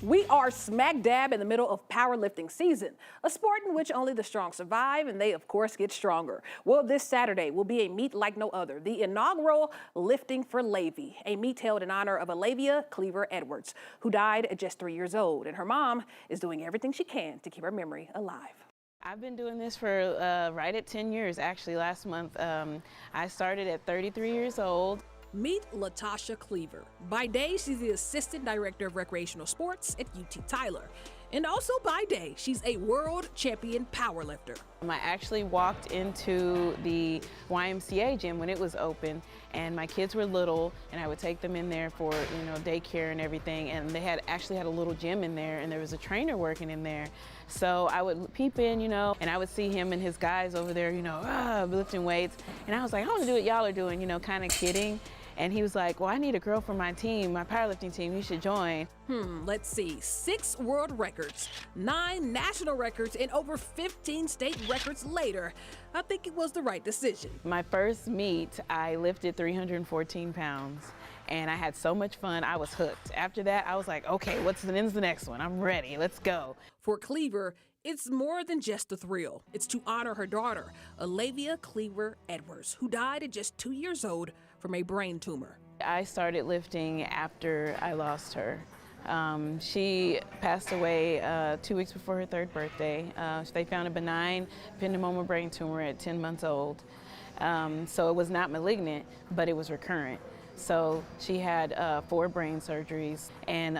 We are smack dab in the middle of powerlifting season, a sport in which only the strong survive and they, of course, get stronger. Well, this Saturday will be a meet like no other, the inaugural Lifting for Lavi, a meet held in honor of Olivia Cleaver Edwards, who died at just 3 years old, and her mom is doing everything she can to keep her memory alive. I've been doing this for right at 10 years, actually. Last month, I started at 33 years old. Meet Latasha Cleaver. By day, she's the Assistant Director of Recreational Sports at UT Tyler. And also by day, she's a world champion powerlifter. I actually walked into the YMCA gym when it was open, and my kids were little, and I would take them in there for, daycare and everything, and they actually had a little gym in there, and there was a trainer working in there. So I would peep in, and I would see him and his guys over there, lifting weights, and I was like, I want to do what y'all are doing, kind of kidding. And he was like, well, I need a girl for my team, my powerlifting team, you should join. Let's see, 6 world records, 9 national records, and over 15 state records later, I think it was the right decision. My first meet, I lifted 314 pounds, and I had so much fun, I was hooked. After that, I was like, okay, when's the next one? I'm ready, let's go. For Cleaver, it's more than just a thrill. It's to honor her daughter, Olivia Cleaver Edwards, who died at just 2 years old from a brain tumor. I started lifting after I lost her. She passed away 2 weeks before her 3rd birthday. They found a benign ependymoma brain tumor at 10 months old. So it was not malignant, but it was recurrent. So she had 4 brain surgeries, and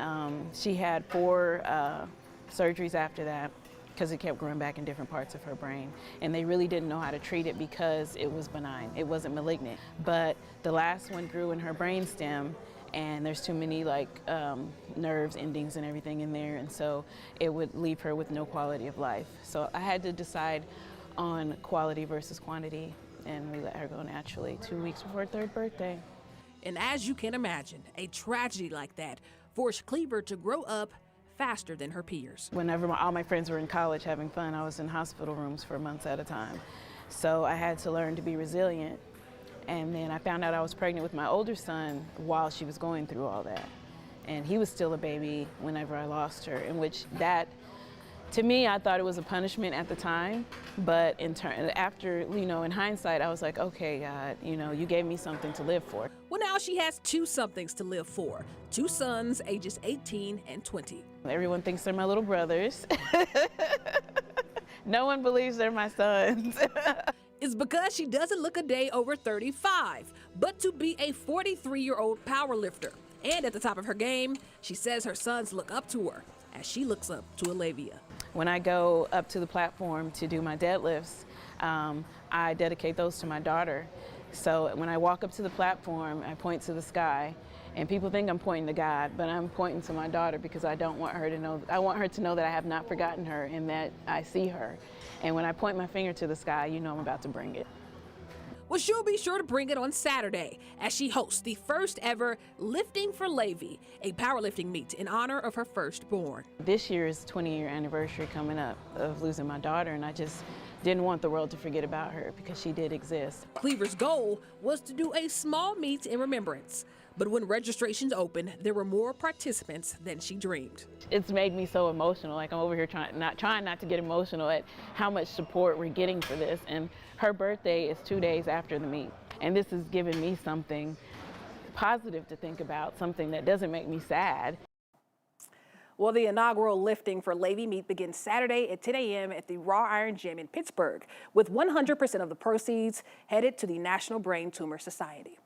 she had 4 surgeries after that, because it kept growing back in different parts of her brain. And they really didn't know how to treat it because it was benign. It wasn't malignant. But the last one grew in her brain stem, and there's too many nerves, endings, and everything in there, and so it would leave her with no quality of life. So I had to decide on quality versus quantity, and we let her go naturally 2 weeks before her 3rd birthday. And as you can imagine, a tragedy like that forced Cleaver to grow up faster than her peers. Whenever all my friends were in college having fun, I was in hospital rooms for months at a time. So I had to learn to be resilient. And then I found out I was pregnant with my older son while she was going through all that. And he was still a baby whenever I lost her, in which that, to me, I thought it was a punishment at the time, but after, in hindsight, I was like, okay, God, you gave me something to live for. Well, now she has 2 somethings to live for. 2 sons, ages 18 and 20. Everyone thinks they're my little brothers. No one believes they're my sons. It's because she doesn't look a day over 35, but to be a 43-year-old powerlifter. And at the top of her game, she says her sons look up to her as she looks up to Olivia. When I go up to the platform to do my deadlifts, I dedicate those to my daughter. So when I walk up to the platform, I point to the sky, and people think I'm pointing to God, but I'm pointing to my daughter because I want her to know that I have not forgotten her and that I see her. And when I point my finger to the sky, I'm about to bring it. Well, she'll be sure to bring it on Saturday as she hosts the first ever Lifting for Lavi, a powerlifting meet in honor of her firstborn. This year is 20-year anniversary coming up of losing my daughter, and I just didn't want the world to forget about her because she did exist. Cleaver's goal was to do a small meet in remembrance, but when registrations opened, there were more participants than she dreamed. It's made me so emotional. Like, I'm over here trying not to get emotional at how much support we're getting for this. And her birthday is 2 days after the meet. And this has given me something positive to think about, something that doesn't make me sad. Well, the inaugural Lifting for Lavi meet begins Saturday at 10 a.m. at the Raw Iron Gym in Pittsburgh, with 100% of the proceeds headed to the National Brain Tumor Society.